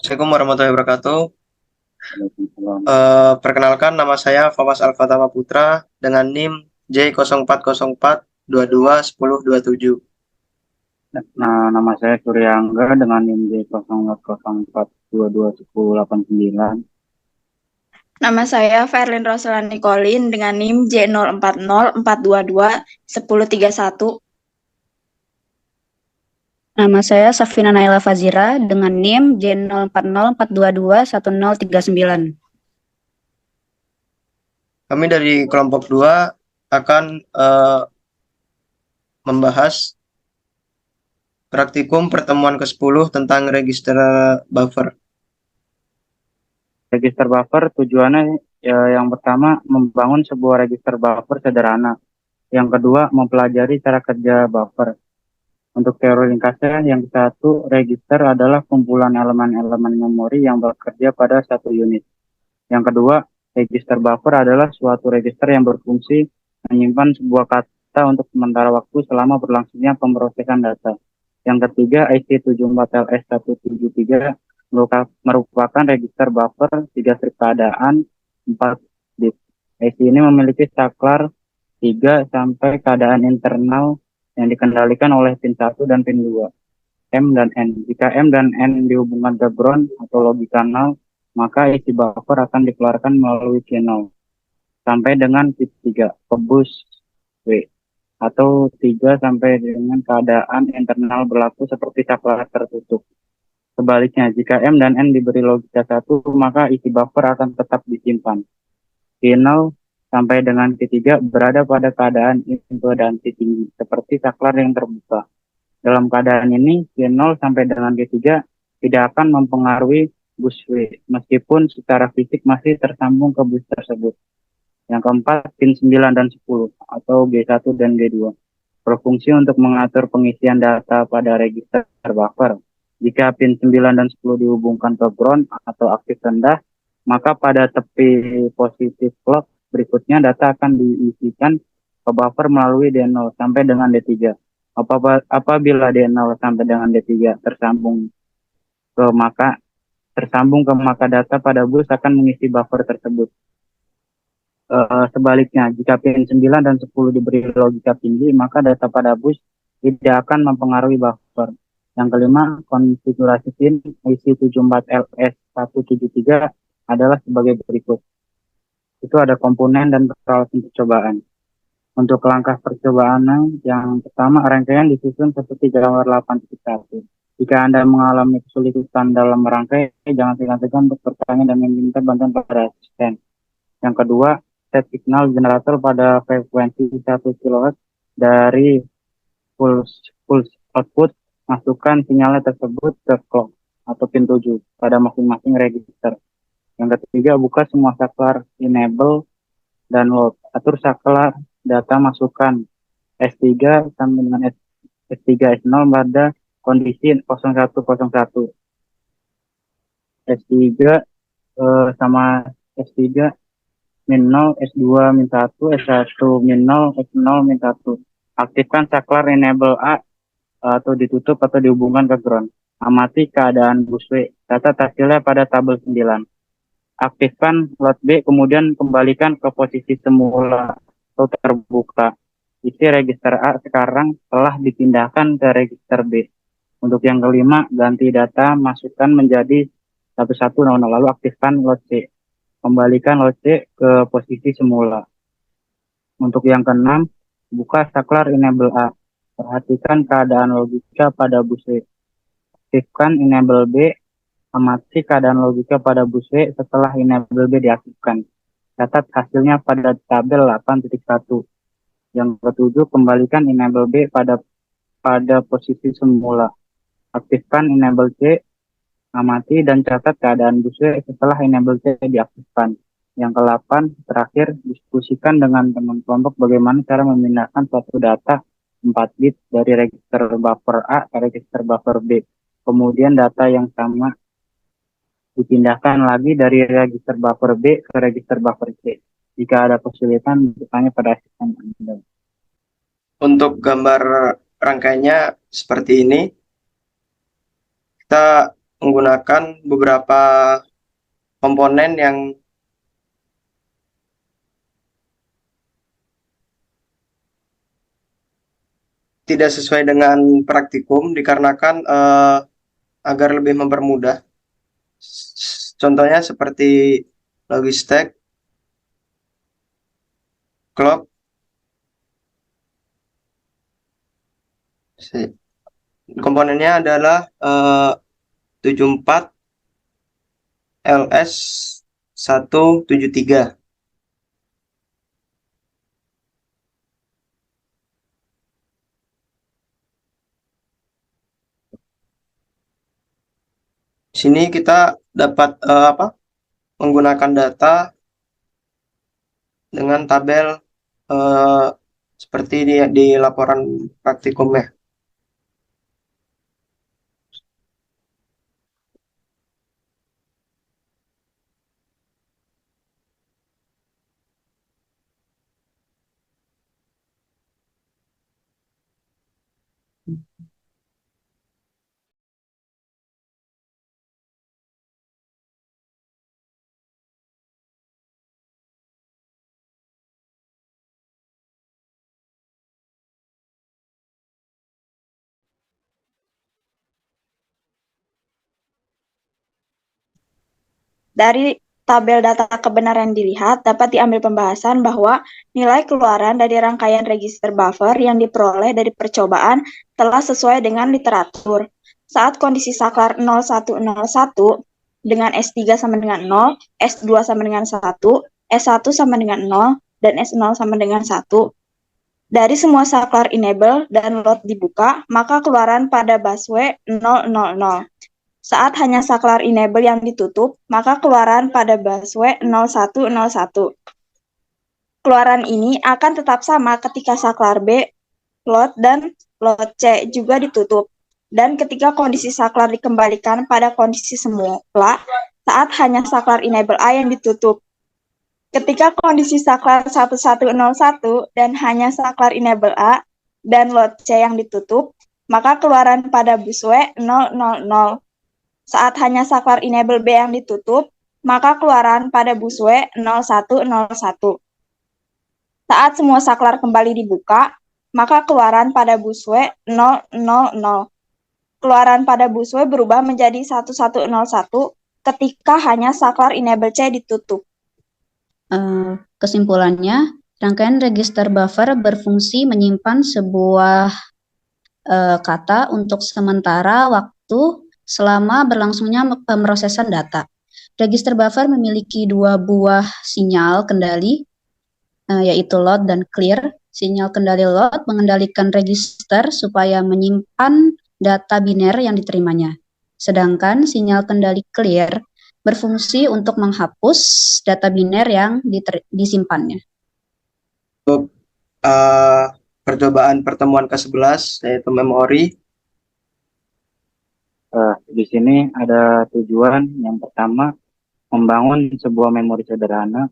Assalamualaikum warahmatullahi wabarakatuh. Waalaikumsalam. Perkenalkan nama saya Fawas Alfatama Putra dengan NIM J0404 22 10 27. Nah, nama saya Surya Angga dengan NIM J0404221089. Nama saya Verlin Roslani Colin dengan NIM J0404221031. Nama saya Safina Naila Fazira dengan NIM J0404221039. Kami dari kelompok 2 akan membahas praktikum pertemuan ke-10 tentang register buffer. Register buffer tujuannya yang pertama membangun sebuah register buffer sederhana. Yang kedua mempelajari cara kerja buffer. Untuk teori ringkasnya, yang satu, register adalah kumpulan elemen-elemen memori yang bekerja pada satu unit. Yang kedua, register buffer adalah suatu register yang berfungsi menyimpan sebuah kata untuk sementara waktu selama berlangsungnya pemrosesan data. Yang ketiga, IC74LS173 merupakan register buffer 3 strip keadaan 4 bit. IC ini memiliki saklar 3 sampai keadaan internal yang dikendalikan oleh pin 1 dan pin 2, M dan N. Jika M dan N dihubungkan ke ground atau logic kanal, maka isi buffer akan dikeluarkan melalui channel sampai dengan pin 3 ke bus W, atau 3 sampai dengan keadaan internal berlaku seperti saklar tertutup. Sebaliknya, jika M dan N diberi logika 1, maka isi buffer akan tetap disimpan. Channel sampai dengan T3 berada pada keadaan impedansi tinggi, seperti saklar yang terbuka. Dalam keadaan ini, T0 sampai dengan G3 tidak akan mempengaruhi bus W, meskipun secara fisik masih tersambung ke bus tersebut. Yang keempat, pin 9 dan 10, atau G1 dan G2, berfungsi untuk mengatur pengisian data pada register buffer. Jika pin 9 dan 10 dihubungkan ke ground atau aktif rendah, maka pada tepi positif clock berikutnya data akan diisikan ke buffer melalui D0 sampai dengan D3. Apabila D0 sampai dengan D3 ke maka data pada bus akan mengisi buffer tersebut. Sebaliknya, jika pin 9 dan 10 diberi logika tinggi, maka data pada bus tidak akan mempengaruhi buffer. Yang kelima, konfigurasi pin IC74LS173 adalah sebagai berikut. Itu ada komponen dan peralatan percobaan. Untuk langkah percobaan, yang pertama, rangkaian disusun seperti gambar 8.1. Jika Anda mengalami kesulitan dalam merangkai, jangan segan-segan untuk bertanya dan meminta bantuan pada asisten. Yang kedua, set signal generator pada frekuensi 1 kHz dari pulse output, masukkan sinyalnya tersebut ke clock atau pin 7 pada masing-masing register. Yang ketiga, buka semua saklar enable dan load. Atur saklar data masukkan S3 sampai dengan S3 S0 pada kondisi 0101. S3 sama S3 min 0, S2 min 1, S1 min 0, S0 min 1. Aktifkan saklar enable A atau ditutup atau dihubungkan ke ground. Amati keadaan bus W. Catat hasilnya pada tabel 9. Aktifkan load B, kemudian kembalikan ke posisi semula atau terbuka. Isi register A sekarang telah dipindahkan ke register B. Untuk yang kelima, ganti data, masukkan menjadi 1100, lalu aktifkan load C. Kembalikan load C ke posisi semula. Untuk yang keenam, buka saklar enable A. Perhatikan keadaan logika pada bus W. Aktifkan enable B. Amati keadaan logika pada bus W setelah enable B diaktifkan. Catat hasilnya pada tabel 8.1. Yang ketujuh, kembalikan enable B pada posisi semula. Aktifkan enable C. Amati dan catat keadaan bus W setelah enable C diaktifkan. Yang ke-8, terakhir, diskusikan dengan teman kelompok bagaimana cara memindahkan suatu data 4 bit dari register buffer A ke register buffer B. Kemudian data yang sama dipindahkan lagi dari register buffer B ke register buffer C. Jika ada kesulitan, bertanya pada asisten Anda. Untuk gambar rangkainya seperti ini. Kita menggunakan beberapa komponen yang tidak sesuai dengan praktikum dikarenakan agar lebih mempermudah. Contohnya seperti Logitech, clock, komponennya adalah 74 LS 173. Di sini kita dapat menggunakan data dengan tabel seperti di laporan praktikumnya. Dari tabel data kebenaran dilihat, dapat diambil pembahasan bahwa nilai keluaran dari rangkaian register buffer yang diperoleh dari percobaan telah sesuai dengan literatur. Saat kondisi saklar 0101 dengan S3 sama dengan 0, S2 sama dengan 1, S1 sama dengan 0, dan S0 sama dengan 1. Dari semua saklar enable dan load dibuka, maka keluaran pada busway 000. Saat hanya saklar enable yang ditutup, maka keluaran pada busway 0101. Keluaran ini akan tetap sama ketika saklar B, load, dan load C juga ditutup. Dan ketika kondisi saklar dikembalikan pada kondisi semula, saat hanya saklar enable A yang ditutup. Ketika kondisi saklar 1101 dan hanya saklar enable A dan load C yang ditutup, maka keluaran pada busway 000. Saat hanya saklar enable B yang ditutup, maka keluaran pada busway 0101. Saat semua saklar kembali dibuka, maka keluaran pada busway 000. Keluaran pada busway berubah menjadi 1101 ketika hanya saklar enable C ditutup. Kesimpulannya, rangkaian register buffer berfungsi menyimpan sebuah kata untuk sementara waktu selama berlangsungnya pemrosesan data. Register buffer memiliki dua buah sinyal kendali, yaitu load dan clear. Sinyal kendali load mengendalikan register supaya menyimpan data biner yang diterimanya. Sedangkan sinyal kendali clear berfungsi untuk menghapus data biner yang disimpannya. Untuk percobaan pertemuan ke-11 yaitu memori. Di sini ada tujuan. Yang pertama, membangun sebuah memori sederhana.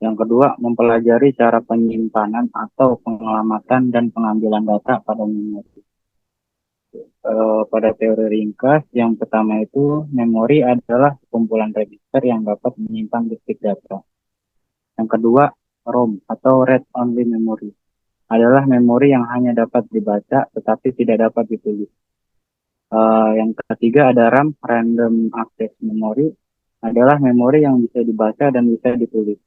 Yang kedua, mempelajari cara penyimpanan atau pengelamatan dan pengambilan data pada memori. Pada teori ringkas, yang pertama itu memori adalah kumpulan register yang dapat menyimpan detik data. Yang kedua, ROM atau read only memory adalah memori yang hanya dapat dibaca tetapi tidak dapat ditulis. Yang ketiga ada RAM, random access memory, adalah memori yang bisa dibaca dan bisa ditulis.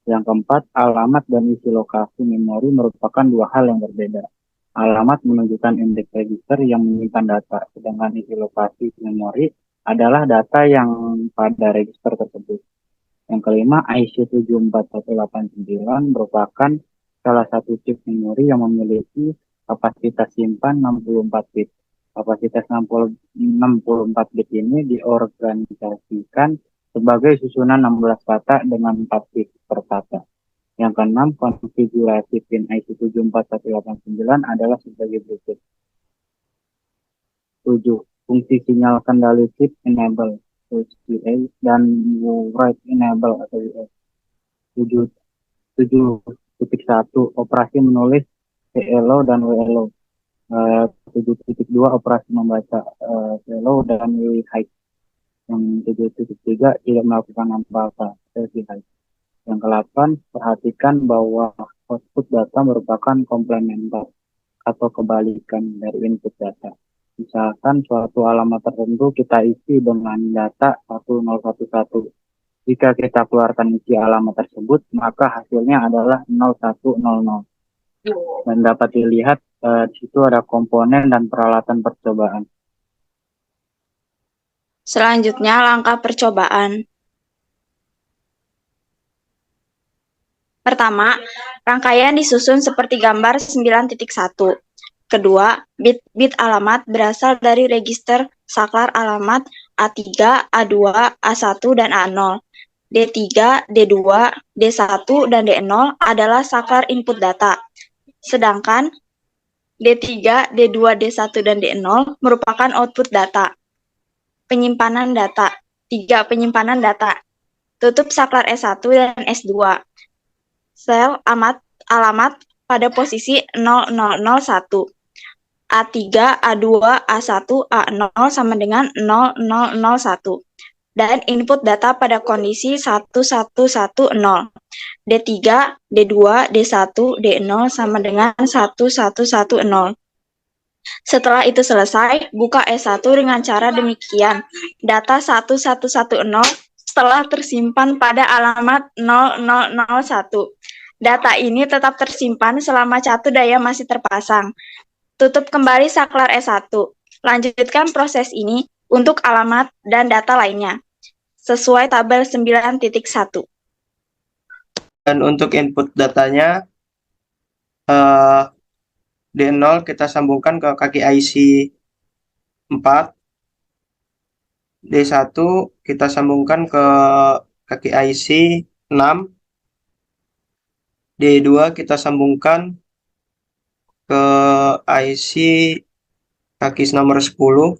Yang keempat, alamat dan isi lokasi memori merupakan dua hal yang berbeda. Alamat menunjukkan indeks register yang menyimpan data, sedangkan isi lokasi memori adalah data yang pada register tersebut. Yang kelima, IC 74189 merupakan salah satu chip memori yang memiliki kapasitas simpan 64 bit. Kapasitas 64 bit ini diorganisasikan sebagai susunan 16 kata dengan 4 bit per kata. Yang keenam, konfigurasi pin IC 74189 adalah sebagai berikut. 7. Fungsi sinyal kendali chip enable dan write enable atau WS. 7.1 operasi menulis CLO dan WLO. 7.2 operasi membaca CLO dan WHITE. 7.3 tidak melakukan apa-apa. Selesai. Yang ke-8, perhatikan bahwa output data merupakan komplementer atau kebalikan dari input data. Misalkan suatu alamat tertentu kita isi dengan data 1011. Jika kita keluarkan isi alamat tersebut, maka hasilnya adalah 0100. Dan dapat dilihat di situ ada komponen dan peralatan percobaan. Selanjutnya, langkah percobaan. Pertama, rangkaian disusun seperti gambar 9.1. Kedua, bit-bit alamat berasal dari register saklar alamat A3, A2, A1, dan A0. D3, D2, D1, dan D0 adalah saklar input data. Sedangkan D3, D2, D1, dan D0 merupakan output data. Penyimpanan data. 3. Penyimpanan data. Tutup saklar S1 dan S2. Sel alamat pada posisi 0001. A3, A2, A1, A0 sama dengan 0001. Dan input data pada kondisi 1110. D3, D2, D1, D0 sama dengan 1110. Setelah itu selesai, buka S1 dengan cara demikian. Data 1110 telah tersimpan pada alamat 0001. Data ini tetap tersimpan selama catu daya masih terpasang. Tutup kembali saklar S1. Lanjutkan proses ini untuk alamat dan data lainnya, sesuai tabel 9.1. Dan untuk input datanya, D0 kita sambungkan ke kaki IC 4, D1 kita sambungkan ke kaki IC 6, D2 kita sambungkan ke IC kaki nomor 10.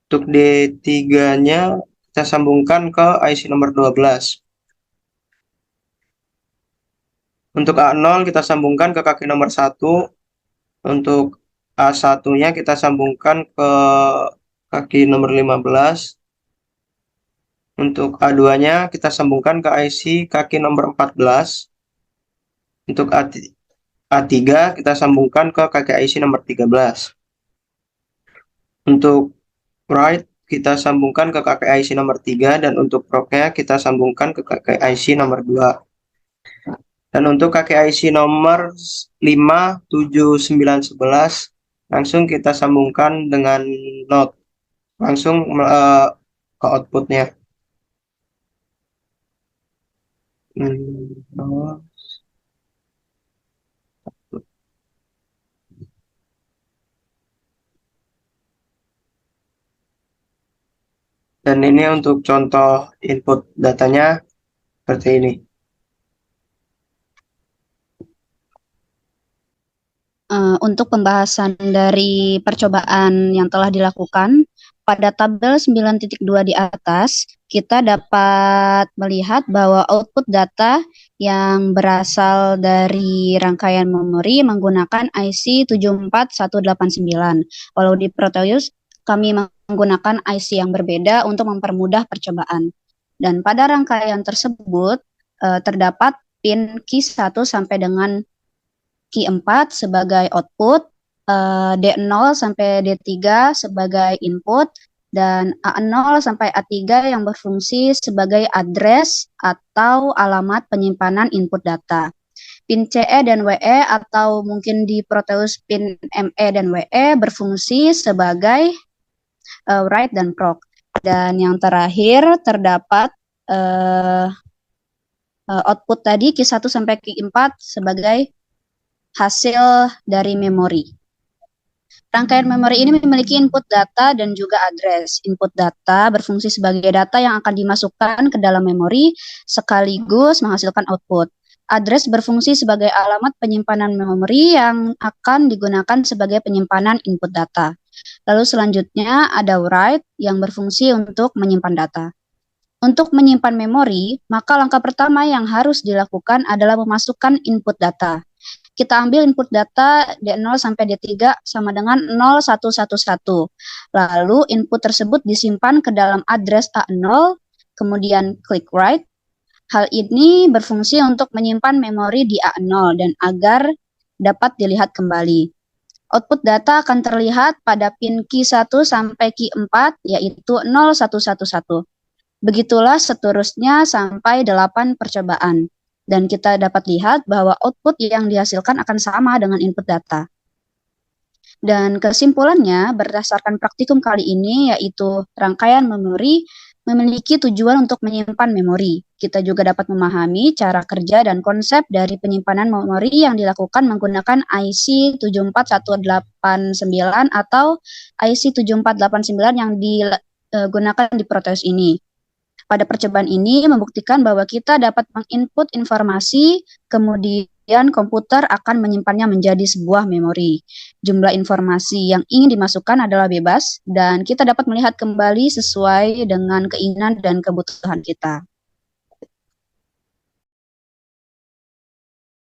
Untuk D3-nya kita sambungkan ke IC nomor 12. Untuk A0 kita sambungkan ke kaki nomor 1. Untuk A1-nya kita sambungkan ke kaki nomor 15. Untuk A2-nya kita sambungkan ke IC kaki nomor 14. Untuk A3 kita sambungkan ke kaki IC nomor 13. Untuk write kita sambungkan ke kaki IC nomor 3, dan untuk proc-nya kita sambungkan ke kaki IC nomor 2. Dan untuk kaki IC nomor 5, 7, 9, 11 langsung kita sambungkan dengan not, langsung ke outputnya. Dan ini untuk contoh input datanya seperti ini. Untuk pembahasan dari percobaan yang telah dilakukan, pada tabel 9.2 di atas, kita dapat melihat bahwa output data yang berasal dari rangkaian memori menggunakan IC 74189. Walau di Proteus, kami menggunakan IC yang berbeda untuk mempermudah percobaan. Dan pada rangkaian tersebut, terdapat pin key 1 sampai dengan key 4 sebagai output, D0 sampai D3 sebagai input, dan A0 sampai A3 yang berfungsi sebagai address atau alamat penyimpanan input data. Pin CE dan WE atau mungkin di Proteus pin ME dan WE berfungsi sebagai write dan proc. Dan yang terakhir terdapat output tadi key 1 sampai key 4 sebagai hasil dari memori. Rangkaian memori ini memiliki input data dan juga address. Input data berfungsi sebagai data yang akan dimasukkan ke dalam memori sekaligus menghasilkan output. Address berfungsi sebagai alamat penyimpanan memori yang akan digunakan sebagai penyimpanan input data. Lalu selanjutnya ada write yang berfungsi untuk menyimpan data. Untuk menyimpan memori, maka langkah pertama yang harus dilakukan adalah memasukkan input data. kita ambil input data D0 sampai D3 sama dengan 0111. Lalu input tersebut disimpan ke dalam address A0, kemudian klik write. Hal ini berfungsi untuk menyimpan memori di A0 dan agar dapat dilihat kembali. Output data akan terlihat pada pin key 1 sampai key 4, yaitu 0111. Begitulah seterusnya sampai 8 percobaan. Dan kita dapat lihat bahwa output yang dihasilkan akan sama dengan input data. Dan kesimpulannya, berdasarkan praktikum kali ini, yaitu rangkaian memori memiliki tujuan untuk menyimpan memori. Kita juga dapat memahami cara kerja dan konsep dari penyimpanan memori yang dilakukan menggunakan IC 74189 atau IC 7489 yang digunakan di Proteus ini. Pada percobaan ini membuktikan bahwa kita dapat menginput informasi, kemudian komputer akan menyimpannya menjadi sebuah memori. Jumlah informasi yang ingin dimasukkan adalah bebas, dan kita dapat melihat kembali sesuai dengan keinginan dan kebutuhan kita.